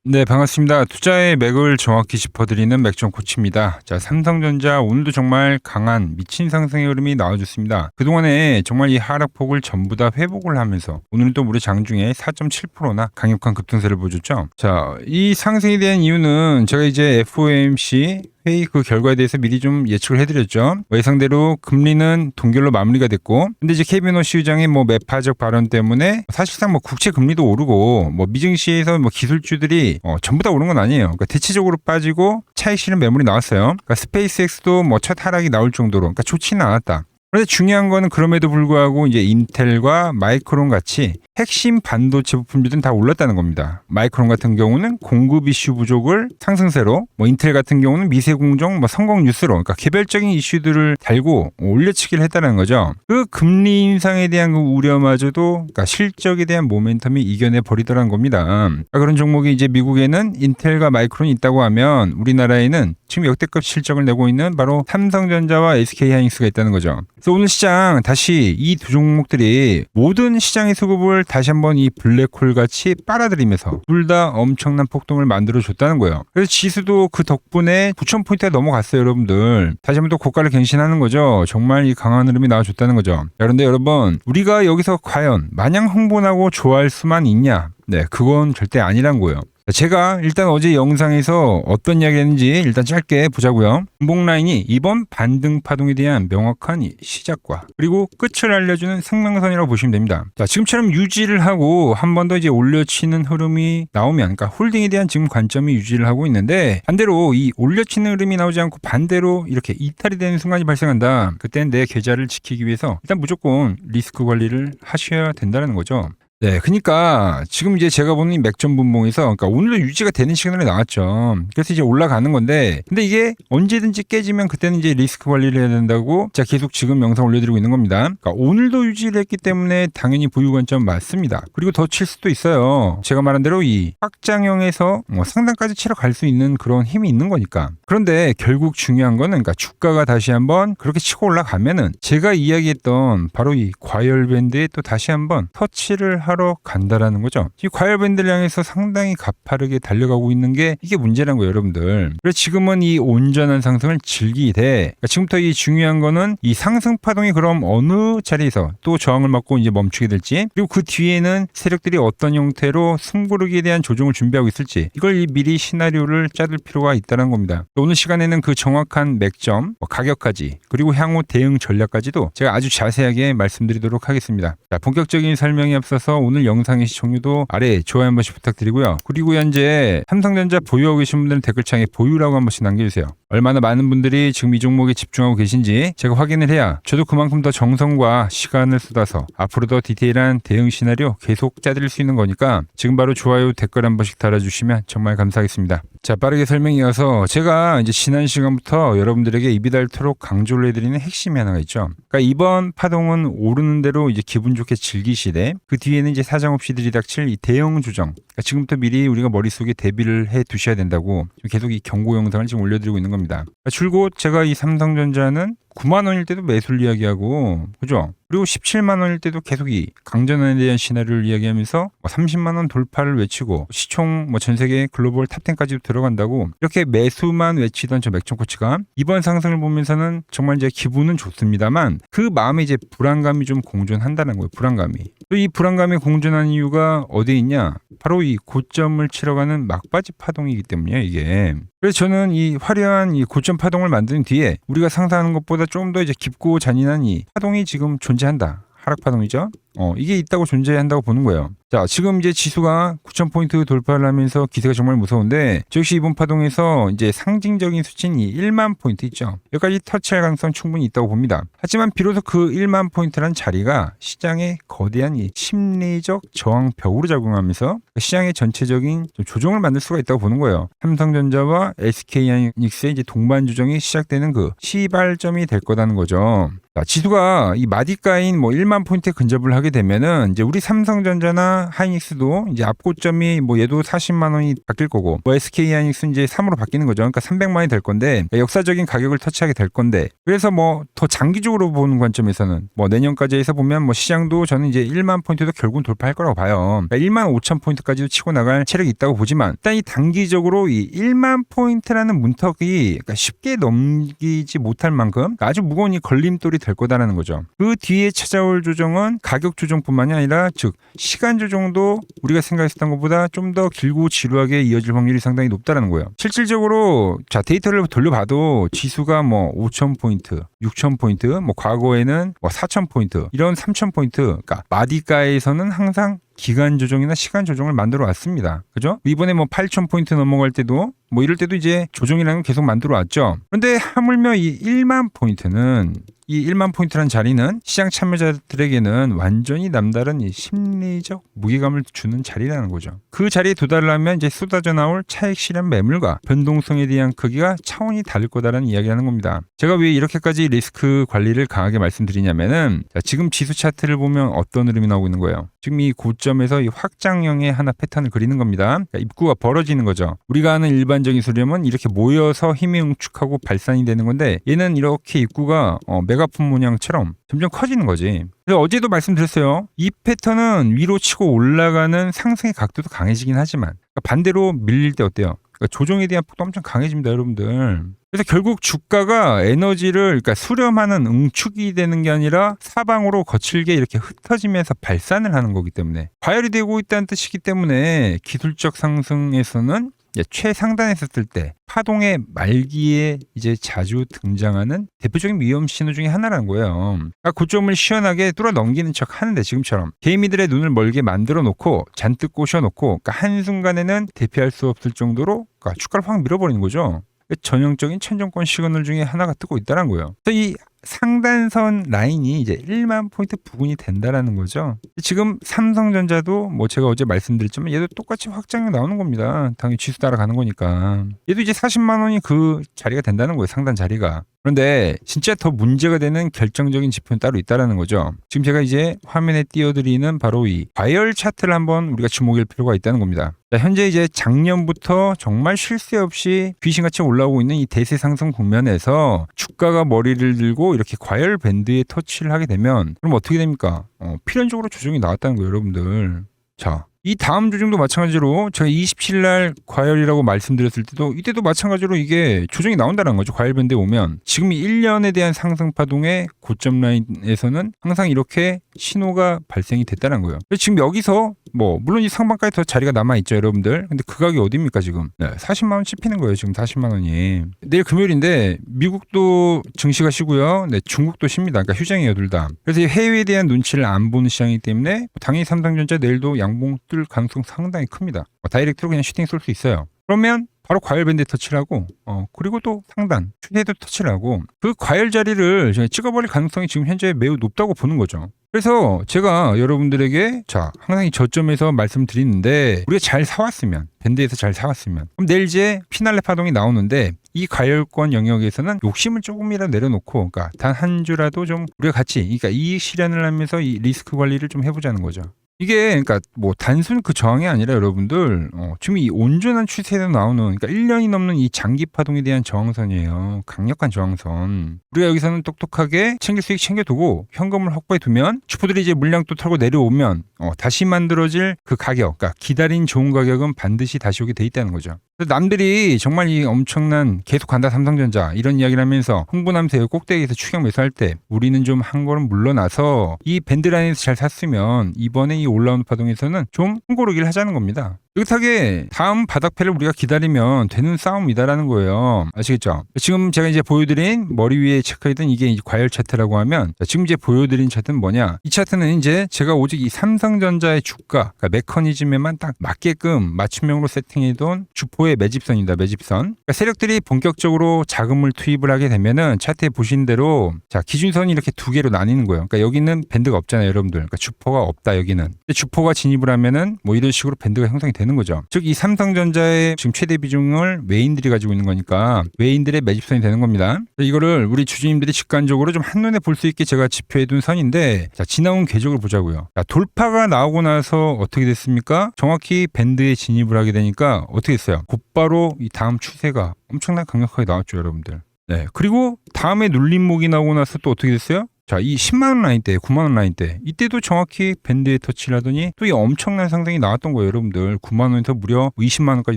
네, 반갑습니다. 투자의 맥을 정확히 짚어드리는 맥점 코치입니다. 자, 삼성전자 오늘도 정말 강한 미친 상승의 흐름이 나와줬습니다. 그동안에 정말 이 하락폭을 전부 다 회복을 하면서 오늘은 또 무려 장중에 4.7%나 강력한 급등세를 보여줬죠. 자, 이 상승에 대한 이유는 제가 이제 FOMC 회의 그 결과에 대해서 미리 좀 예측을 해드렸죠. 예상대로 금리는 동결로 마무리가 됐고, 근데 이제 케빈 워시 의장의 매파적 발언 때문에 사실상 국채 금리도 오르고 미증시에서 기술주들이 전부 다 오른 건 아니에요. 그러니까 대체적으로 빠지고 차익 실현 매물이 나왔어요. 그러니까 스페이스X도 첫 하락이 나올 정도로, 그러니까 좋지는 않았다. 그런데 중요한 거는 그럼에도 불구하고 이제 인텔과 마이크론 같이 핵심 반도체 부품들은 다 올랐다는 겁니다. 마이크론 같은 경우는 공급 이슈 부족을 상승세로, 인텔 같은 경우는 미세 공정, 성공 뉴스로, 그러니까 개별적인 이슈들을 달고 올려치기를 했다는 거죠. 그 금리 인상에 대한 그 우려마저도, 그러니까 실적에 대한 모멘텀이 이겨내 버리더라는 겁니다. 그러니까 그런 종목이 이제 미국에는 인텔과 마이크론이 있다고 하면 우리나라에는 지금 역대급 실적을 내고 있는 바로 삼성전자와 SK하이닉스가 있다는 거죠. 그래서 오늘 시장 다시 이 두 종목들이 모든 시장의 수급을 다시 한번 이 블랙홀 같이 빨아들이면서 둘 다 엄청난 폭동을 만들어 줬다는 거예요. 그래서 지수도 그 덕분에 9,000포인트가 넘어갔어요, 여러분들. 다시 한번 또 고가를 갱신하는 거죠. 정말 이 강한 흐름이 나와줬다는 거죠. 그런데 여러분, 우리가 여기서 과연 마냥 흥분하고 좋아할 수만 있냐? 네, 그건 절대 아니란 거예요. 제가 일단 어제 영상에서 어떤 이야기 했는지 일단 짧게 보자고요. 분봉 라인이 이번 반등 파동에 대한 명확한 시작과 그리고 끝을 알려주는 생명선이라고 보시면 됩니다. 자, 지금처럼 유지를 하고 한 번 더 이제 올려치는 흐름이 나오면, 그러니까 홀딩에 대한 지금 관점이 유지를 하고 있는데, 반대로 이 올려치는 흐름이 나오지 않고 반대로 이렇게 이탈이 되는 순간이 발생한다. 그때는 내 계좌를 지키기 위해서 일단 무조건 리스크 관리를 하셔야 된다는 거죠. 네, 그러니까 지금 이제 제가 보는 이 맥점 분봉에서, 그러니까 오늘도 유지가 되는 시그널이 나왔죠. 그래서 이제 올라가는 건데, 근데 이게 언제든지 깨지면 그때는 이제 리스크 관리를 해야 된다고 제가 계속 지금 영상 올려드리고 있는 겁니다. 그러니까 오늘도 유지를 했기 때문에 당연히 보유 관점 맞습니다. 그리고 더 칠 수도 있어요. 제가 말한 대로 이 확장형에서 상단까지 치러 갈 수 있는 그런 힘이 있는 거니까. 그런데 결국 중요한 거는, 그러니까 주가가 다시 한번 그렇게 치고 올라가면은 제가 이야기했던 바로 이 과열 밴드에 또 다시 한번 터치를 하러 간다라는 거죠. 이 과열 밴드를 향해서 상당히 가파르게 달려가고 있는 게 이게 문제란 거예요, 여러분들. 그래서 지금은 이 온전한 상승을 즐기되, 그러니까 지금부터 이 중요한 거는 이 상승 파동이 그럼 어느 자리에서 또 저항을 맞고 이제 멈추게 될지, 그리고 그 뒤에는 세력들이 어떤 형태로 숨고르기에 대한 조정을 준비하고 있을지, 이걸 미리 시나리오를 짜둘 필요가 있다는 겁니다. 오늘 시간에는 그 정확한 맥점, 가격까지, 그리고 향후 대응 전략까지도 제가 아주 자세하게 말씀드리도록 하겠습니다. 자, 본격적인 설명에 앞서서 오늘 영상의 시청률도 아래 좋아요 한 번씩 부탁드리고요. 그리고 현재 삼성전자 보유하고 계신 분들은 댓글창에 보유라고 한 번씩 남겨주세요. 얼마나 많은 분들이 지금 이 종목에 집중하고 계신지 제가 확인을 해야 저도 그만큼 더 정성과 시간을 쏟아서 앞으로 더 디테일한 대응 시나리오 계속 짜드릴 수 있는 거니까 지금 바로 좋아요, 댓글 한 번씩 달아주시면 정말 감사하겠습니다. 자, 빠르게 설명이 어서 제가 이제 지난 시간부터 여러분들에게 입이 닳도록 강조를 해드리는 핵심이 하나가 있죠. 그러니까 이번 파동은 오르는 대로 이제 기분 좋게 즐기시되, 그 뒤에는 이제 사정없이 들이닥칠 이 대형 조정, 그러니까 지금부터 미리 우리가 머릿속에 대비를 해 두셔야 된다고 계속 이 경고 영상을 지금 올려드리고 있는 겁니다. 줄곧 제가 이 삼성전자는 9만 원일 때도 매수를 이야기하고, 그죠? 그리고 17만 원일 때도 계속 이 강전환에 대한 시나리오를 이야기하면서 30만 원 돌파를 외치고 시총 전 세계 글로벌 탑10까지도 들어간다고 이렇게 매수만 외치던 저 맥점 코치가 이번 상승을 보면서는 정말 이제 기분은 좋습니다만 그 마음에 이제 불안감이 좀 공존한다는 거예요. 불안감이. 또 이 불안감이 공존한 이유가 어디에 있냐? 바로 이 고점을 치러가는 막바지 파동이기 때문이에요, 이게. 그래서 저는 이 화려한 이 고점 파동을 만든 뒤에 우리가 상상하는 것보다 좀 더 이제 깊고 잔인한 이 파동이 지금 존재한다. 하락 파동이죠. 이게 있다고 존재한다고 보는 거예요. 자, 지금 이제 지수가 9,000포인트 돌파를 하면서 기세가 정말 무서운데, 저 역시 이번 파동에서 이제 상징적인 수치인 이 1만 포인트 있죠. 여기까지 터치할 가능성 충분히 있다고 봅니다. 하지만 비로소 그 1만 포인트라는 자리가 시장의 거대한 이 심리적 저항벽으로 작용하면서 시장의 전체적인 조정을 만들 수가 있다고 보는 거예요. 삼성전자와 SK하이닉스의 이제 동반 조정이 시작되는 그 시발점이 될 거라는 거죠. 자, 지수가 이 마디가인 뭐 1만 포인트에 근접을 하게 되면은 이제 우리 삼성전자나 하이닉스도 이제 앞고점이 뭐 얘도 40만 원이 바뀔 거고 뭐 SK 하이닉스는 이제 3으로 바뀌는 거죠. 그러니까 300만 원이 될 건데 역사적인 가격을 터치하게 될 건데 그래서 뭐 더 장기적으로 보는 관점에서는 뭐 내년까지 해서 보면 뭐 시장도 저는 이제 1만 포인트도 결국은 돌파할 거라고 봐요. 그러니까 1만 5천 포인트까지도 치고 나갈 체력이 있다고 보지만 일단 이 단기적으로 이 1만 포인트라는 문턱이 그러니까 쉽게 넘기지 못할 만큼 그러니까 아주 무거운 이 걸림돌이 될 거다라는 거죠. 그 뒤에 찾아올 조정은 가격 조정뿐만이 아니라 즉 시간 조정도 우리가 생각했던 것보다 좀 더 길고 지루하게 이어질 확률이 상당히 높다라는 거예요. 실질적으로 자 데이터를 돌려봐도 지수가 뭐 5천 포인트, 6천 포인트, 뭐 과거에는 뭐 4천 포인트, 이런 3천 포인트, 그러니까 마디가에서는 항상 기간 조정이나 시간 조정을 만들어 왔습니다. 그죠? 이번에 뭐 8천 포인트 넘어갈 때도 뭐 이럴 때도 이제 조정이라는 걸 계속 만들어 왔죠. 그런데 하물며 이 1만 포인트는 이 1만 포인트라는 자리는 시장 참여자들에게는 완전히 남다른 이 심리적 무게감을 주는 자리라는 거죠. 그 자리에 도달하면 이제 쏟아져 나올 차익 실현 매물과 변동성에 대한 크기가 차원이 다를 거다라는 이야기를 하는 겁니다. 제가 왜 이렇게까지 리스크 관리를 강하게 말씀드리냐면은 자, 지금 지수 차트를 보면 어떤 흐름이 나오고 있는 거예요. 지금 이 고점에서 이 확장형의 하나 패턴을 그리는 겁니다. 그러니까 입구가 벌어지는 거죠. 우리가 아는 일반적인 수렴은 이렇게 모여서 힘이 응축하고 발산이 되는 건데 얘는 이렇게 입구가 메가폰 모양처럼 점점 커지는 거지. 그래서 어제도 말씀드렸어요. 이 패턴은 위로 치고 올라가는 상승의 각도도 강해지긴 하지만 그러니까 반대로 밀릴 때 어때요? 그러니까 조정에 대한 폭도 엄청 강해집니다, 여러분들. 그래서 결국 주가가 에너지를 그러니까 수렴하는 응축이 되는 게 아니라 사방으로 거칠게 이렇게 흩어지면서 발산을 하는 거기 때문에 과열이 되고 있다는 뜻이기 때문에 기술적 상승에서는 최상단에 섰을 때 파동의 말기에 이제 자주 등장하는 대표적인 위험 신호 중에 하나라는 거예요. 그러니까 고점을 시원하게 뚫어 넘기는 척 하는데 지금처럼 개미들의 눈을 멀게 만들어 놓고 잔뜩 꼬셔 놓고 그러니까 한순간에는 대피할 수 없을 정도로 그러니까 주가를 확 밀어버리는 거죠. 전형적인 천정권 시그널 중에 하나가 뜨고 있다는 거예요. 그래서 이 상단선 라인이 이제 1만 포인트 부근이 된다라는 거죠. 지금 삼성전자도 뭐 제가 어제 말씀드렸지만 얘도 똑같이 확장이 나오는 겁니다. 당연히 지수 따라가는 거니까. 얘도 이제 40만 원이 그 자리가 된다는 거예요. 상단 자리가. 그런데 진짜 더 문제가 되는 결정적인 지표는 따로 있다라는 거죠. 지금 제가 이제 화면에 띄워드리는 바로 이 과열 차트를 한번 우리가 주목할 필요가 있다는 겁니다. 자, 현재 이제 작년부터 정말 쉴 새 없이 귀신같이 올라오고 있는 이 대세 상승 국면에서 주가가 머리를 들고 이렇게 과열 밴드에 터치를 하게 되면 그럼 어떻게 됩니까? 필연적으로 조정이 나왔다는 거예요, 여러분들. 자, 이 다음 조정도 마찬가지로 제가 27일 날 과열이라고 말씀드렸을 때도 이때도 마찬가지로 이게 조정이 나온다는 거죠. 과열 밴드에 오면 지금 이 1년에 대한 상승 파동의 고점 라인에서는 항상 이렇게 신호가 발생이 됐다는 거예요. 지금 여기서 뭐 물론 이 상반까지 더 자리가 남아 있죠, 여러분들. 근데 그 가격이 어디입니까 지금? 40만 원 씹히는 거예요, 지금 40만 원이. 내일 금요일인데 미국도 증시가 쉬고요. 네, 중국도 쉽니다. 그러니까 휴장이에요, 둘 다. 그래서 해외에 대한 눈치를 안 보는 시장이기 때문에 당연히 삼성전자 내일도 양봉 뜰 가능성 상당히 큽니다. 다이렉트로 그냥 슈팅 쏠 수 있어요. 그러면 바로 과열 밴드에 터치를 하고 그리고 또 상단 추세도 터치를 하고 그 과열 자리를 찍어버릴 가능성이 지금 현재 매우 높다고 보는 거죠. 그래서 제가 여러분들에게 자 항상 이 저점에서 말씀드리는데 우리가 잘 사왔으면 밴드에서 잘 사왔으면 그럼 내일 이제 피날레 파동이 나오는데 이 과열권 영역에서는 욕심을 조금이라도 내려놓고 그러니까 단 한 주라도 좀 우리가 같이 그러니까 이익 실현을 하면서 이 리스크 관리를 좀 해보자는 거죠. 이게 그러니까 뭐 단순 그 저항이 아니라 여러분들 지금 이 온전한 추세에서 나오는 그러니까 1년이 넘는 이 장기 파동에 대한 저항선이에요. 강력한 저항선. 우리가 여기서는 똑똑하게 챙길 수익 챙겨두고 현금을 확보해 두면 주포들이 이제 물량 또 털고 내려오면 다시 만들어질 그 가격, 그러니까 기다린 좋은 가격은 반드시 다시 오게 돼 있다는 거죠. 남들이 정말 이 엄청난 계속 간다 삼성전자 이런 이야기를 하면서 흥분하면서 꼭대기에서 추격 매수할 때 우리는 좀 한 걸음 물러나서 이 밴드라인에서 잘 샀으면 이번에 이 올라오는 파동에서는 좀 흥고르기를 하자는 겁니다. 느긋하게 다음 바닥패를 우리가 기다리면 되는 싸움이다라는 거예요. 아시겠죠? 지금 제가 이제 보여드린 머리 위에 체크해둔 이게 이제 과열 차트라고 하면 지금 이제 보여드린 차트는 뭐냐? 이 차트는 이제 제가 오직 이 삼성전자의 주가 그러니까 메커니즘에만 딱 맞게끔 맞춤형으로 세팅해둔 주포의 매집선입니다. 매집선. 그러니까 세력들이 본격적으로 자금을 투입을 하게 되면은 차트에 보신 대로 자 기준선이 이렇게 두 개로 나뉘는 거예요. 그러니까 여기는 밴드가 없잖아요, 여러분들. 그러니까 주포가 없다 여기는. 근데 주포가 진입을 하면은 뭐 이런 식으로 밴드가 형성이 되는 되는 거죠. 즉 이 삼성전자의 지금 최대 비중을 외인들이 가지고 있는 거니까 외인들의 매집선이 되는 겁니다. 이거를 우리 주주님들이 직관적으로 좀 한눈에 볼 수 있게 제가 지표해둔 선인데, 자, 지나온 궤적을 보자고요. 자, 돌파가 나오고 나서 어떻게 됐습니까? 정확히 밴드에 진입을 하게 되니까 어떻게 됐어요? 곧바로 이 다음 추세가 엄청나게 강력하게 나왔죠, 여러분들. 네. 그리고 다음에 눌림목이 나오고 나서 또 어떻게 됐어요? 자, 이 10만원 라인대, 9만원 라인대, 이때도 정확히 밴드에 터치를 하더니 또 이 엄청난 상승이 나왔던 거예요, 여러분들. 9만원에서 무려 20만원까지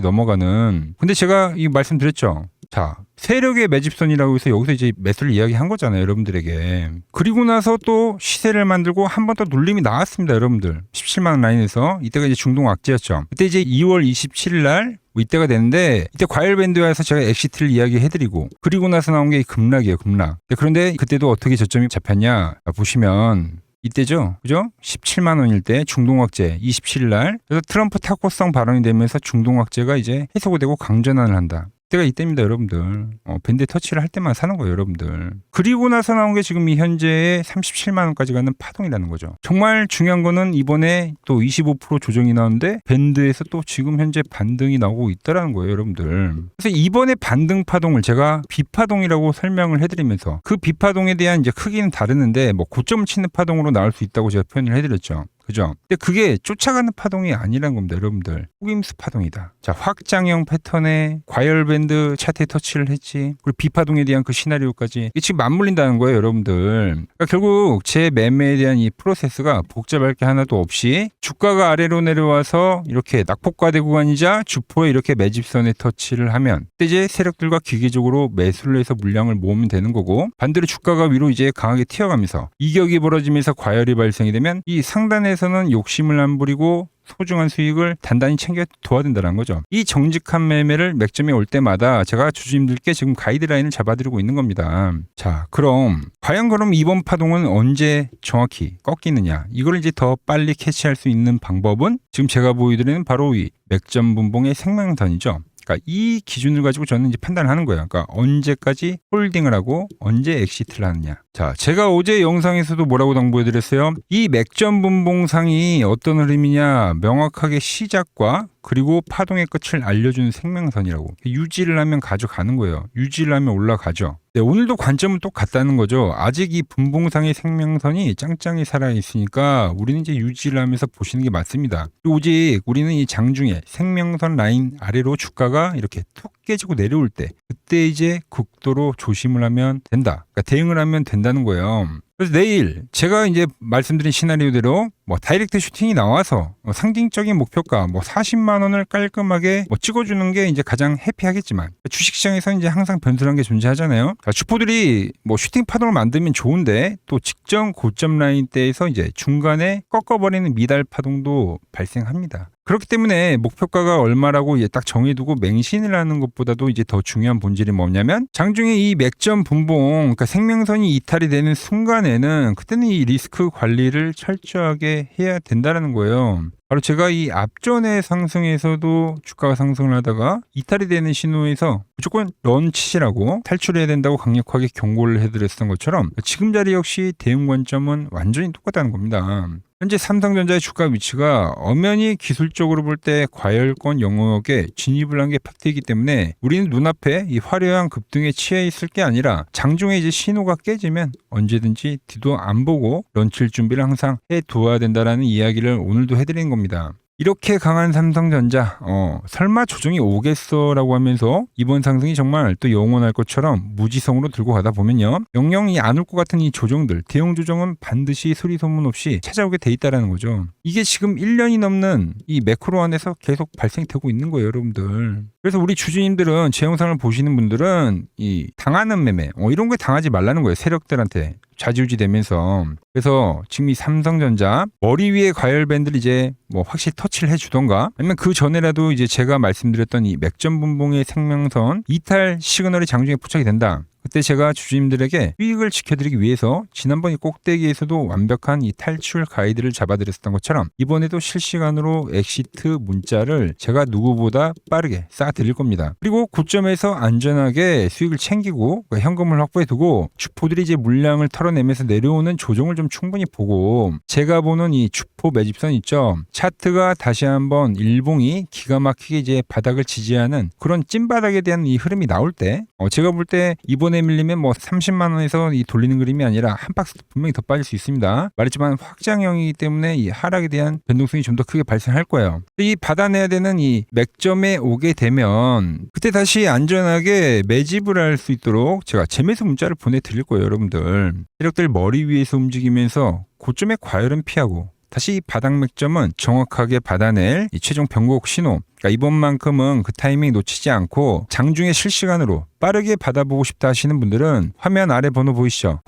넘어가는. 근데 제가 이 말씀드렸죠. 자, 세력의 매집선이라고 해서 여기서 이제 매수를 이야기한 거잖아요, 여러분들에게. 그리고 나서 또 시세를 만들고 한 번 더 눌림이 나왔습니다, 여러분들. 17만원 라인에서. 이때가 이제 중동 악재였죠. 그때 이제 2월 27일 날 이때가 됐는데, 이때 과열밴드에서 제가 엑시트를 이야기해드리고, 그리고 나서 나온 게 이 급락이에요, 급락. 그런데 그때도 어떻게 저점이 잡혔냐 보시면 이때죠, 그죠? 17만 원일 때 중동악재 27일 날. 그래서 트럼프 타코성 발언이 되면서 중동악재가 이제 해소가 되고 강전환을 한다. 때가 이때입니다, 여러분들. 밴드 터치를 할 때만 사는 거예요, 여러분들. 그리고 나서 나온 게 지금 이 현재의 37만 원까지 가는 파동이라는 거죠. 정말 중요한 거는 이번에 또 25% 조정이 나오는데 밴드에서 또 지금 현재 반등이 나오고 있다라는 거예요, 여러분들. 그래서 이번에 반등 파동을 제가 비파동이라고 설명을 해드리면서 그 비파동에 대한 이제 크기는 다르는데 뭐 고점을 치는 파동으로 나올 수 있다고 제가 표현을 해드렸죠. 그죠? 근데 그게 쫓아가는 파동이 아니란 겁니다, 여러분들. 속임수 파동이다. 자, 확장형 패턴의 과열밴드 차트에 터치를 했지. 그리고 비파동에 대한 그 시나리오까지. 이게 지금 맞물린다는 거예요, 여러분들. 그러니까 결국 제 매매에 대한 이 프로세스가 복잡할 게 하나도 없이 주가가 아래로 내려와서 이렇게 낙폭과대 구간이자 주포에 이렇게 매집선에 터치를 하면 그때 이제 세력들과 기계적으로 매수를 해서 물량을 모으면 되는 거고, 반대로 주가가 위로 이제 강하게 튀어가면서 이격이 벌어지면서 과열이 발생이 되면 이 상단에 에서는 욕심을 안 부리고 소중한 수익을 단단히 챙겨 둬야 된다는 거죠. 이 정직한 매매를 맥점에 올 때마다 제가 주주님들께 지금 가이드라인을 잡아드리고 있는 겁니다. 자, 그럼 과연 이번 파동은 언제 정확히 꺾이느냐, 이걸 이제 더 빨리 캐치할 수 있는 방법은 지금 제가 보여드리는 바로 이 맥점 분봉의 생명선이죠. 그러니까 이 기준을 가지고 저는 이제 판단을 하는 거예요. 그러니까 언제까지 홀딩을 하고 언제 엑시트를 하느냐. 자, 제가 어제 영상에서도 뭐라고 당부해드렸어요? 이 맥점 분봉상이 어떤 흐름이냐, 명확하게 시작과 그리고 파동의 끝을 알려주는 생명선이라고. 유지를 하면 가져가는 거예요. 유지를 하면 올라가죠. 네, 오늘도 관점은 똑같다는 거죠. 아직 이 분봉상의 생명선이 짱짱이 살아있으니까 우리는 이제 유지를 하면서 보시는 게 맞습니다. 오직 우리는 이 장중에 생명선 라인 아래로 주가가 이렇게 툭 깨지고 내려올 때, 그때 이제 극도로 조심을 하면 된다. 그러니까 대응을 하면 된다는 거예요. 그래서 내일 제가 이제 말씀드린 시나리오대로 뭐 다이렉트 슈팅이 나와서 상징적인 목표가 뭐 40만 원을 깔끔하게 뭐 찍어주는 게 이제 가장 해피하겠지만, 주식시장에서 이제 항상 변수라는 게 존재하잖아요. 주포들이 뭐 슈팅 파동을 만들면 좋은데 또 직전 고점 라인대에서 이제 중간에 꺾어버리는 미달 파동도 발생합니다. 그렇기 때문에 목표가가 얼마라고 딱 정해두고 맹신을 하는 것보다도 이제 더 중요한 본질이 뭐냐면, 장중에 이 맥점 분봉, 그러니까 생명선이 이탈이 되는 순간에는 그때는 이 리스크 관리를 철저하게 해야 된다는 거예요. 바로 제가 이 앞전의 상승에서도 주가가 상승을 하다가 이탈이 되는 신호에서 무조건 런치시라고 탈출해야 된다고 강력하게 경고를 해드렸던 것처럼 지금 자리 역시 대응 관점은 완전히 똑같다는 겁니다. 현재 삼성전자의 주가 위치가 엄연히 기술적으로 볼 때 과열권 영역에 진입을 한 게 팩트이기 때문에 우리는 눈앞에 이 화려한 급등에 취해 있을 게 아니라 장중에 이제 신호가 깨지면 언제든지 뒤도 안 보고 런칠 준비를 항상 해두어야 된다라는 이야기를 오늘도 해드리는 겁니다. 이렇게 강한 삼성전자, 설마 조정이 오겠어라고 하면서 이번 상승이 정말 또 영원할 것처럼 무지성으로 들고 가다 보면요, 영영이 안 올 것 같은 이 조정들, 대형 조정은 반드시 소리 소문 없이 찾아오게 돼 있다라는 거죠. 이게 지금 1년이 넘는 이 매크로 안에서 계속 발생되고 있는 거예요, 여러분들. 그래서 우리 주주님들은, 제 영상을 보시는 분들은 이 당하는 매매, 이런 거 당하지 말라는 거예요, 세력들한테. 좌지우지 되면서. 그래서 지금 이 삼성전자 머리 위에 과열밴드를 이제 뭐 확실히 터치를 해주던가, 아니면 그 전에라도 이제 제가 말씀드렸던 이 맥점 분봉의 생명선 이탈 시그널이 장중에 포착이 된다. 그때 제가 주주님들에게 수익을 지켜드리기 위해서 지난번 이 꼭대기에서도 완벽한 이 탈출 가이드를 잡아드렸었던 것처럼 이번에도 실시간으로 엑시트 문자를 제가 누구보다 빠르게 쏴드릴 겁니다. 그리고 고점에서 안전하게 수익을 챙기고 현금을 확보해두고 주포들이 이제 물량을 털어내면서 내려오는 조정을 좀 충분히 보고 제가 보는 이 주포 매집선 있죠. 차트가 다시 한번 일봉이 기가 막히게 이제 바닥을 지지하는 그런 찐바닥에 대한 이 흐름이 나올 때 제가 볼 때 이번에 밀리면 뭐 30만 원에서 이 돌리는 그림이 아니라 한 박스 분명히 더 빠질 수 있습니다. 말했지만 확장형이기 때문에 이 하락에 대한 변동성이 좀 더 크게 발생할 거예요. 이 받아내야 되는 이 맥점에 오게 되면 그때 다시 안전하게 매집을 할 수 있도록 제가 재매수 문자를 보내드릴 거예요. 여러분들 세력들 머리 위에서 움직이면서 고점의 과열은 피하고 다시 이 바닥 맥점은 정확하게 받아낼 이 최종 변곡 신호. 그러니까 이번만큼은 그 타이밍 놓치지 않고 장중에 실시간으로 빠르게 받아보고 싶다 하시는 분들은 화면 아래 번호 보이시죠?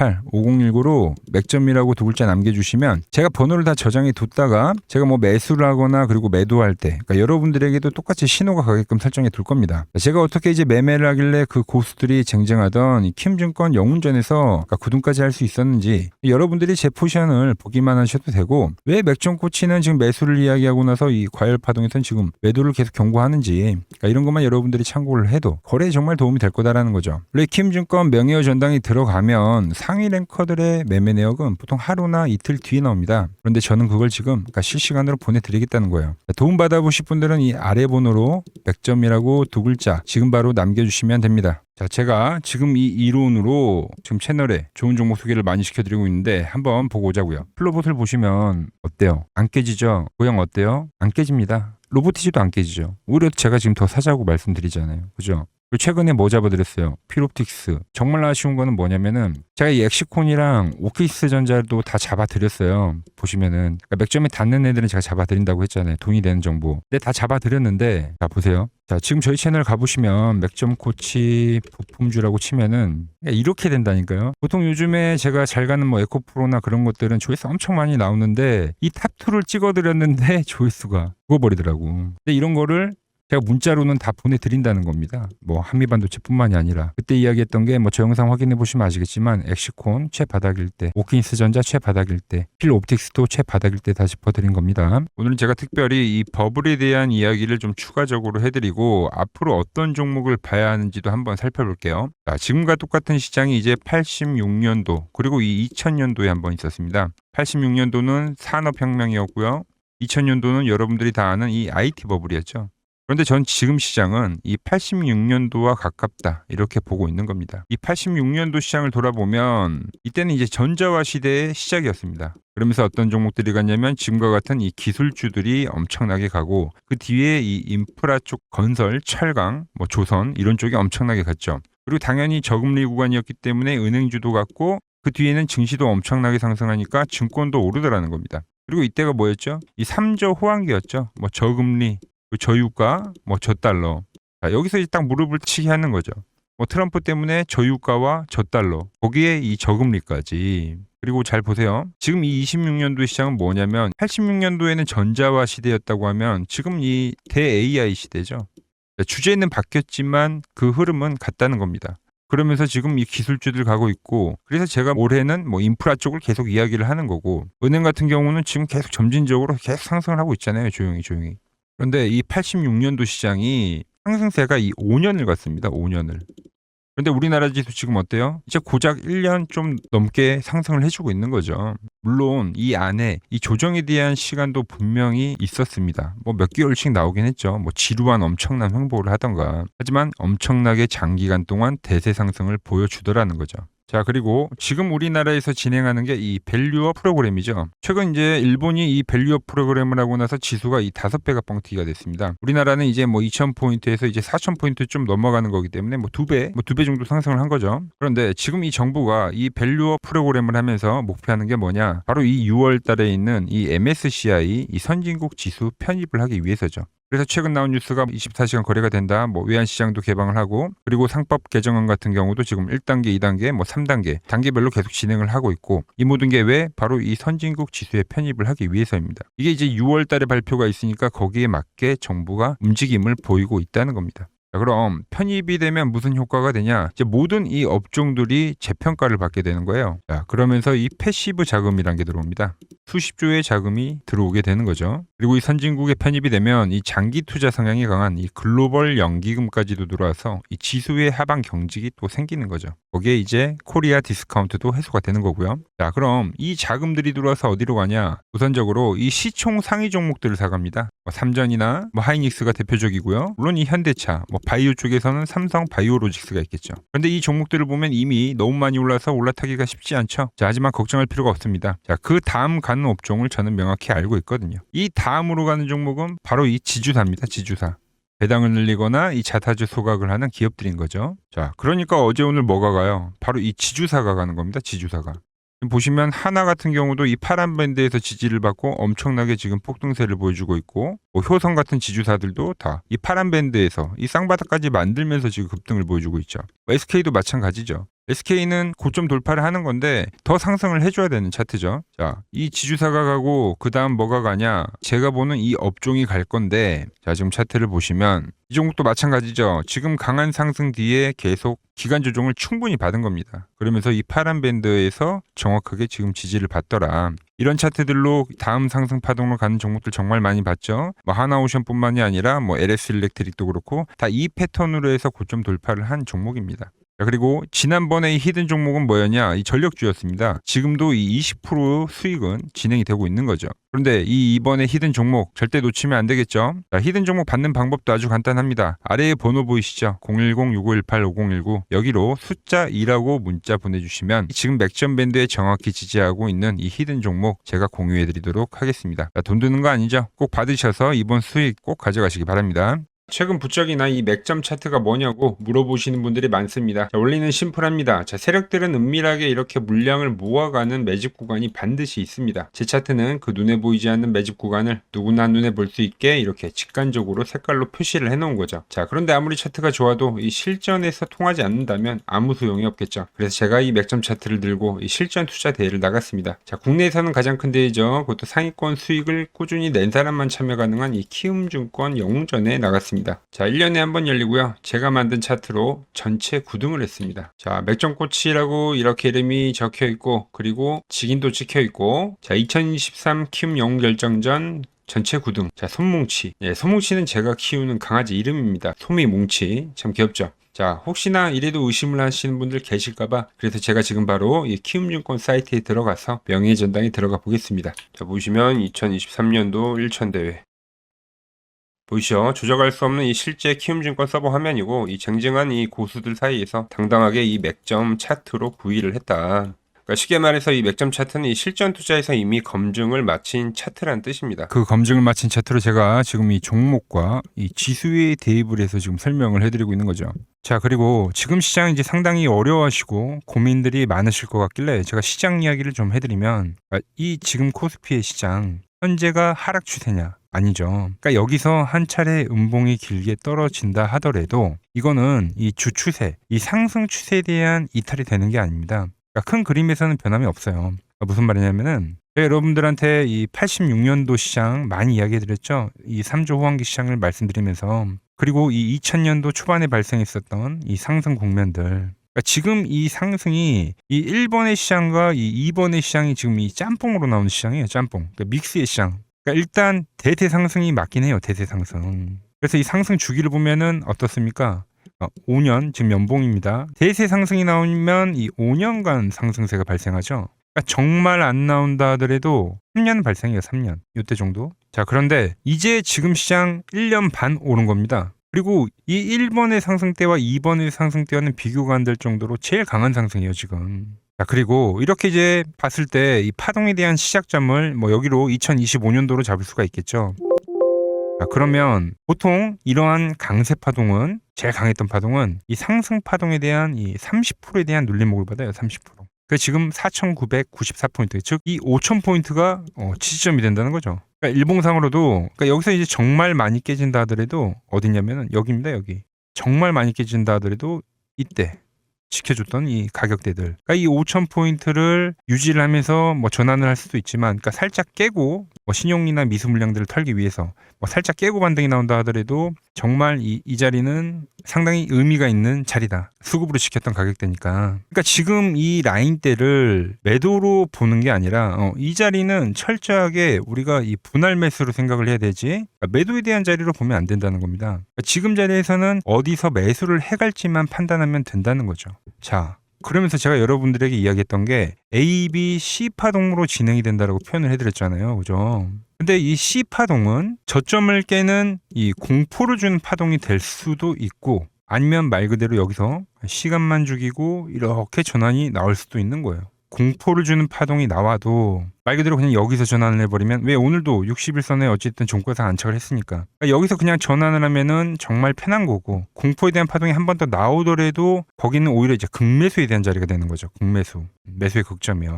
010-6518-5019로 맥점이라고 두 글자 남겨주시면 제가 번호를 다 저장해 뒀다가 제가 뭐 매수를 하거나 그리고 매도할 때 그러니까 여러분들에게도 똑같이 신호가 가게끔 설정해 둘 겁니다. 제가 어떻게 이제 매매를 하길래 그 고수들이 쟁쟁하던 이 킴증권 영운전에서 그러니까 구dun까지 할 수 있었는지 여러분들이 제 포지션을 보기만 하셔도 되고 왜 맥점 코치는 지금 매수를 이야기하고 나서 이 과열 파동에서는 지금 매도를 계속 경고하는지 그러니까 이런 것만 여러분들이 참고를 해도 거래에 정말 도움이 될 거다라는 거죠. 원래 킴증권 명예의 전당이 들어가면 상위 랭커들의 매매 내역은 보통 하루나 이틀 뒤에 나옵니다. 그런데 저는 그걸 지금 그러니까 실시간으로 보내드리겠다는 거예요. 도움 받아보실 분들은 이 아래 번호로 맥점이라고 두 글자 지금 바로 남겨주시면 됩니다. 자, 제가 지금 이 이론으로 지금 채널에 좋은 종목 소개를 많이 시켜드리고 있는데 한번 보고 오자고요. 플로봇을 보시면 어때요? 안 깨지죠? 모양 어때요? 안 깨집니다. 로보티지도 안 깨지죠. 오히려 제가 지금 더 사자고 말씀드리잖아요. 그죠? 그리고 최근에 뭐 잡아드렸어요? 피롭틱스. 정말 아쉬운 거는 뭐냐면은 제가 이 엑시콘이랑 오키스 전자도 다 잡아드렸어요. 보시면은 그러니까 맥점에 닿는 애들은 제가 잡아드린다고 했잖아요. 돈이 되는 정보. 근데 다 잡아드렸는데 자 보세요. 자 지금 저희 채널 가보시면 맥점 코치 부품주라고 치면은 이렇게 된다니까요. 보통 요즘에 제가 잘 가는 뭐 에코프로나 그런 것들은 조회수 엄청 많이 나오는데 이 탑2를 찍어드렸는데 조회수가 죽어버리더라고. 근데 이런 거를 제가 문자로는 다 보내드린다는 겁니다. 뭐 한미반도체뿐만이 아니라 그때 이야기했던 게 뭐 저 영상 확인해 보시면 아시겠지만 엑시콘 최바닥일 때, 오킨스 전자 최바닥일 때, 필옵틱스도 최바닥일 때 다 짚어드린 겁니다. 오늘은 제가 특별히 이 버블에 대한 이야기를 좀 추가적으로 해드리고 앞으로 어떤 종목을 봐야 하는지도 한번 살펴볼게요. 자, 지금과 똑같은 시장이 이제 86년도 그리고 이 2000년도에 한번 있었습니다. 86년도는 산업혁명이었고요. 2000년도는 여러분들이 다 아는 이 IT 버블이었죠. 그런데 전 지금 시장은 이 86년도와 가깝다 이렇게 보고 있는 겁니다. 이 86년도 시장을 돌아보면 이때는 이제 전자화 시대의 시작이었습니다. 그러면서 어떤 종목들이 갔냐면 지금과 같은 이 기술주들이 엄청나게 가고 그 뒤에 이 인프라 쪽 건설, 철강, 뭐 조선 이런 쪽이 엄청나게 갔죠. 그리고 당연히 저금리 구간이었기 때문에 은행주도 갔고 그 뒤에는 증시도 엄청나게 상승하니까 증권도 오르더라는 겁니다. 그리고 이때가 뭐였죠? 이 3조 호황기였죠. 뭐 저금리 저유가, 뭐 저달러. 자, 여기서 이제 딱 무릎을 치게 하는 거죠. 뭐 트럼프 때문에 저유가와 저달러. 거기에 이 저금리까지. 그리고 잘 보세요. 지금 이 26년도 시장은 뭐냐면 86년도에는 전자화 시대였다고 하면 지금 이 대 AI 시대죠. 주제는 바뀌었지만 그 흐름은 같다는 겁니다. 그러면서 지금 이 기술주들 가고 있고 그래서 제가 올해는 뭐 인프라 쪽을 계속 이야기를 하는 거고 은행 같은 경우는 지금 계속 점진적으로 계속 상승을 하고 있잖아요. 조용히. 그런데 이 86년도 시장이 상승세가 이 5년을 갔습니다. 5년을. 그런데 우리나라 지수 지금 어때요? 이제 고작 1년 좀 넘게 상승을 해주고 있는 거죠. 물론 이 안에 이 조정에 대한 시간도 분명히 있었습니다. 뭐 몇 개월씩 나오긴 했죠. 뭐 지루한 엄청난 횡보를 하던가. 하지만 엄청나게 장기간 동안 대세 상승을 보여주더라는 거죠. 자, 그리고 지금 우리나라에서 진행하는 게 이 밸류업 프로그램이죠. 최근 이제 일본이 이 밸류업 프로그램을 하고 나서 지수가 이 5배가 뻥튀기가 됐습니다. 우리나라는 이제 뭐 2000포인트에서 이제 4000포인트 좀 넘어가는 거기 때문에 뭐 2배 정도 상승을 한 거죠. 그런데 지금 이 정부가 이 밸류업 프로그램을 하면서 목표하는 게 뭐냐? 바로 이 6월 달에 있는 이 MSCI 이 선진국 지수 편입을 하기 위해서죠. 그래서 최근 나온 뉴스가 24시간 거래가 된다. 뭐 외환시장도 개방을 하고 그리고 상법 개정안 같은 경우도 지금 1단계, 2단계, 뭐 3단계 단계별로 계속 진행을 하고 있고 이 모든 게 왜? 바로 이 선진국 지수에 편입을 하기 위해서입니다. 이게 이제 6월 달에 발표가 있으니까 거기에 맞게 정부가 움직임을 보이고 있다는 겁니다. 자, 그럼 편입이 되면 무슨 효과가 되냐? 이제 모든 이 업종들이 재평가를 받게 되는 거예요. 자, 그러면서 이 패시브 자금이란 게 들어옵니다. 수십조의 자금이 들어오게 되는 거죠. 그리고 이 선진국에 편입이 되면 이 장기 투자 성향이 강한 이 글로벌 연기금까지도 들어와서 이 지수의 하방 경직이 또 생기는 거죠. 거기에 이제 코리아 디스카운트도 해소가 되는 거고요. 자, 그럼 이 자금들이 들어와서 어디로 가냐? 우선적으로 이 시총 상위 종목들을 사갑니다. 삼전이나 하이닉스가 대표적이고요. 물론 이 현대차, 바이오 쪽에서는 삼성 바이오로직스가 있겠죠. 그런데 이 종목들을 보면 이미 너무 많이 올라서 올라타기가 쉽지 않죠. 자, 하지만 걱정할 필요가 없습니다. 자, 그 다음 가는 업종을 저는 명확히 알고 있거든요. 이 다음으로 가는 종목은 바로 이 지주사입니다. 지주사. 배당을 늘리거나 이 자타주 소각을 하는 기업들인 거죠. 자, 그러니까 어제 오늘 뭐가 가요? 바로 이 지주사가 가는 겁니다. 지주사가. 보시면 하나 같은 경우도 이 파란 밴드에서 지지를 받고 엄청나게 지금 폭등세를 보여주고 있고, 효성 같은 지주사들도 다 이 파란 밴드에서 이 쌍바닥까지 만들면서 지금 급등을 보여주고 있죠. SK도 마찬가지죠. SK는 고점 돌파를 하는 건데 더 상승을 해줘야 되는 차트죠. 자, 이 지주사가 가고 그 다음 뭐가 가냐? 제가 보는 이 업종이 갈 건데, 자, 지금 차트를 보시면 이 종목도 마찬가지죠. 지금 강한 상승 뒤에 계속 기간 조정을 충분히 받은 겁니다. 그러면서 이 파란 밴드에서 정확하게 지금 지지를 받더라. 이런 차트들로 다음 상승 파동으로 가는 종목들 정말 많이 봤죠. 하나오션뿐만이 아니라 LS 일렉트릭도 그렇고 다 이 패턴으로 해서 고점 돌파를 한 종목입니다. 그리고 지난번에 이 히든 종목은 뭐였냐? 이 전력주였습니다. 지금도 이 20% 수익은 진행이 되고 있는 거죠. 그런데 이번에 히든 종목 절대 놓치면 안 되겠죠? 자, 히든 종목 받는 방법도 아주 간단합니다. 아래에 번호 보이시죠? 010-6518-5019 여기로 숫자 2라고 문자 보내주시면 지금 맥점 밴드에 정확히 지지하고 있는 이 히든 종목 제가 공유해드리도록 하겠습니다. 자, 돈 드는 거 아니죠? 꼭 받으셔서 이번 수익 꼭 가져가시기 바랍니다. 최근 부쩍이나 이 맥점 차트가 뭐냐고 물어보시는 분들이 많습니다. 자, 원리는 심플합니다. 자, 세력들은 은밀하게 이렇게 물량을 모아가는 매집 구간이 반드시 있습니다. 제 차트는 그 눈에 보이지 않는 매집 구간을 누구나 눈에 볼 수 있게 이렇게 직관적으로 색깔로 표시를 해놓은 거죠. 자, 그런데 아무리 차트가 좋아도 이 실전에서 통하지 않는다면 아무 소용이 없겠죠. 그래서 제가 이 맥점 차트를 들고 이 실전 투자 대회를 나갔습니다. 자, 국내에서는 가장 큰 대회죠. 그것도 상위권 수익을 꾸준히 낸 사람만 참여 가능한 이 키움증권 영웅전에 나갔습니다. 자, 1년에 한 번 열리고요. 제가 만든 차트로 전체 9등을 했습니다. 자, 맥점코치라고 이렇게 이름이 적혀 있고, 그리고 직인도 찍혀 있고, 자, 2023 키움 영웅 결정전 전체 9등. 자, 손뭉치. 예, 손뭉치는 제가 키우는 강아지 이름입니다. 소미뭉치. 참 귀엽죠? 자, 혹시나 이래도 의심을 하시는 분들 계실까봐 그래서 제가 지금 바로 이 키움증권 사이트에 들어가서 명예의 전당에 들어가 보겠습니다. 자, 보시면 2023년도 1천대회. 보이시죠? 조작할 수 없는 이 실제 키움증권 서버 화면이고, 이 쟁쟁한 이 고수들 사이에서 당당하게 이 맥점 차트로 구의를 했다. 그러니까 쉽게 말해서 이 맥점 차트는 이 실전 투자에서 이미 검증을 마친 차트란 뜻입니다. 그 검증을 마친 차트로 제가 지금 이 종목과 이 지수에 대입을 해서 지금 설명을 해드리고 있는 거죠. 자, 그리고 지금 시장 이제 상당히 어려워하시고 고민들이 많으실 것 같길래 제가 시장 이야기를 좀 해드리면, 이 지금 코스피의 시장 현재가 하락 추세냐? 아니죠. 그러니까 여기서 한 차례 음봉이 길게 떨어진다 하더라도 이거는 이 주추세, 이 상승 추세에 대한 이탈이 되는 게 아닙니다. 그러니까 큰 그림에서는 변함이 없어요. 무슨 말이냐면은 제가 여러분들한테 이 86년도 시장 많이 이야기해드렸죠. 이 3조 호황기 시장을 말씀드리면서, 그리고 이 2000년도 초반에 발생했었던 이 상승 국면들. 그러니까 지금 이 상승이 이 1번의 시장과 이 2번의 시장이 지금 이 짬뽕으로 나오는 시장이에요. 짬뽕. 그러니까 믹스의 시장. 그러니까 일단 대세 상승이 맞긴 해요. 대세 상승. 그래서 이 상승 주기를 보면은 어떻습니까? 5년 지금 연봉입니다. 대세 상승이 나오면 이 5년간 상승세가 발생하죠. 그러니까 정말 안 나온다 하더라도 3년 발생해요. 3년. 이때 정도. 자, 그런데 이제 지금 시장 1년 반 오른 겁니다. 그리고 이 1번의 상승 때와 2번의 상승 때와는 비교가 안 될 정도로 제일 강한 상승이에요, 지금. 자, 그리고 이렇게 이제 봤을 때 이 파동에 대한 시작점을 여기로 2025년도로 잡을 수가 있겠죠. 자, 그러면 보통 이러한 강세 파동은, 제일 강했던 파동은 이 상승 파동에 대한 이 30%에 대한 눌림목을 받아요. 30%. 그래서 지금 4,994포인트, 즉 이 5,000포인트가 지지점이 된다는 거죠. 그러니까 일봉상으로도, 그러니까 여기서 이제 정말 많이 깨진다 하더라도 어디냐면은 여기입니다. 여기. 정말 많이 깨진다 하더라도 이때 지켜줬던 이 가격대들. 그러니까 이 5,000포인트를 유지를 하면서 전환을 할 수도 있지만, 그러니까 살짝 깨고 신용이나 미수 물량들을 털기 위해서 살짝 깨고 반등이 나온다 하더라도 정말 이 자리는 상당히 의미가 있는 자리다. 수급으로 지켰던 가격대니까. 그러니까 지금 이 라인대를 매도로 보는 게 아니라 이 자리는 철저하게 우리가 이 분할 매수로 생각을 해야 되지, 그러니까 매도에 대한 자리로 보면 안 된다는 겁니다. 그러니까 지금 자리에서는 어디서 매수를 해갈지만 판단하면 된다는 거죠. 자, 그러면서 제가 여러분들에게 이야기했던 게 A, B, C 파동으로 진행이 된다라고 표현을 해드렸잖아요. 그죠? 근데 이 C 파동은 저점을 깨는 이 공포를 주는 파동이 될 수도 있고, 아니면 말 그대로 여기서 시간만 죽이고 이렇게 전환이 나올 수도 있는 거예요. 공포를 주는 파동이 나와도 말 그대로 그냥 여기서 전환을 해버리면, 왜 오늘도 61선에 어쨌든 종가상 안착을 했으니까, 그러니까 여기서 그냥 전환을 하면은 정말 편한 거고, 공포에 대한 파동이 한 번 더 나오더라도 거기는 오히려 이제 극매수에 대한 자리가 되는 거죠. 극매수, 매수의 극점이요.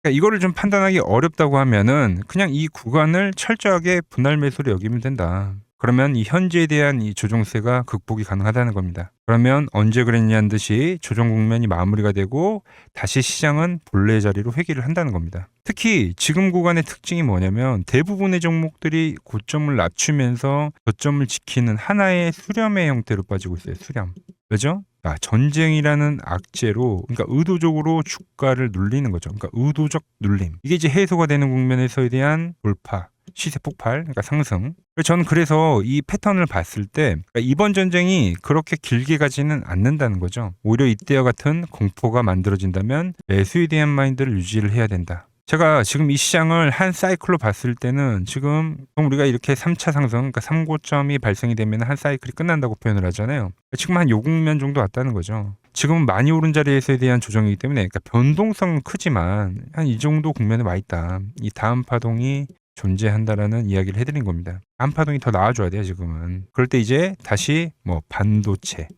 그러니까 이거를 좀 판단하기 어렵다고 하면은 그냥 이 구간을 철저하게 분할 매수로 여기면 된다. 그러면 이 현재에 대한 이 조정세가 극복이 가능하다는 겁니다. 그러면 언제 그랬냐는 듯이 조정 국면이 마무리가 되고 다시 시장은 본래 자리로 회귀를 한다는 겁니다. 특히 지금 구간의 특징이 뭐냐면 대부분의 종목들이 고점을 낮추면서 저점을 지키는 하나의 수렴의 형태로 빠지고 있어요. 수렴. 왜죠? 전쟁이라는 악재로, 그러니까 의도적으로 주가를 눌리는 거죠. 그러니까 의도적 눌림. 이게 이제 해소가 되는 국면에서에 대한 돌파, 시세 폭발, 그러니까 상승. 저는 그래서 이 패턴을 봤을 때 그러니까 이번 전쟁이 그렇게 길게 가지는 않는다는 거죠. 오히려 이때와 같은 공포가 만들어진다면 매수에 대한 마인드를 유지를 해야 된다. 제가 지금 이 시장을 한 사이클로 봤을 때는 지금 우리가 이렇게 3차 상승, 그러니까 3고점이 발생이 되면 한 사이클이 끝난다고 표현을 하잖아요. 지금 한 요 국면 정도 왔다는 거죠. 지금은 많이 오른 자리에서에 대한 조정이기 때문에, 그러니까 변동성은 크지만 한 이 정도 국면에 와 있다. 이 다음 파동이 존재한다라는 이야기를 해드린 겁니다. 다음 파동이 더 나와줘야 돼요, 지금은. 그럴 때 이제 다시 뭐 반도체,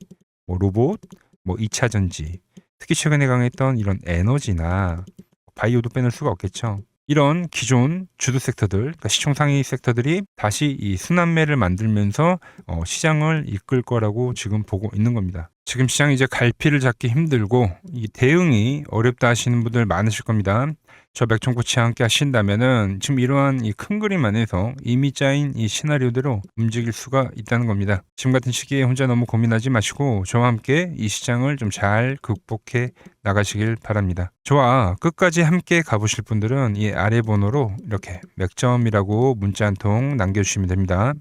뭐 로봇, 뭐 2차 전지, 특히 최근에 강했던 이런 에너지나 바이오도 빼놓을 수가 없겠죠. 이런 기존 주도 섹터들, 그러니까 시총 상위 섹터들이 다시 이 순환매를 만들면서 시장을 이끌 거라고 지금 보고 있는 겁니다. 지금 시장이 이제 갈피를 잡기 힘들고 이 대응이 어렵다 하시는 분들 많으실 겁니다. 저 맥종코치와 함께 하신다면은 지금 이러한 이 큰 그림 안에서 이미 짜인 이 시나리오대로 움직일 수가 있다는 겁니다. 지금 같은 시기에 혼자 너무 고민하지 마시고 저와 함께 이 시장을 좀 잘 극복해 나가시길 바랍니다. 저와 끝까지 함께 가보실 분들은 이 아래 번호로 이렇게 맥점이라고 문자 한 통 남겨주시면 됩니다.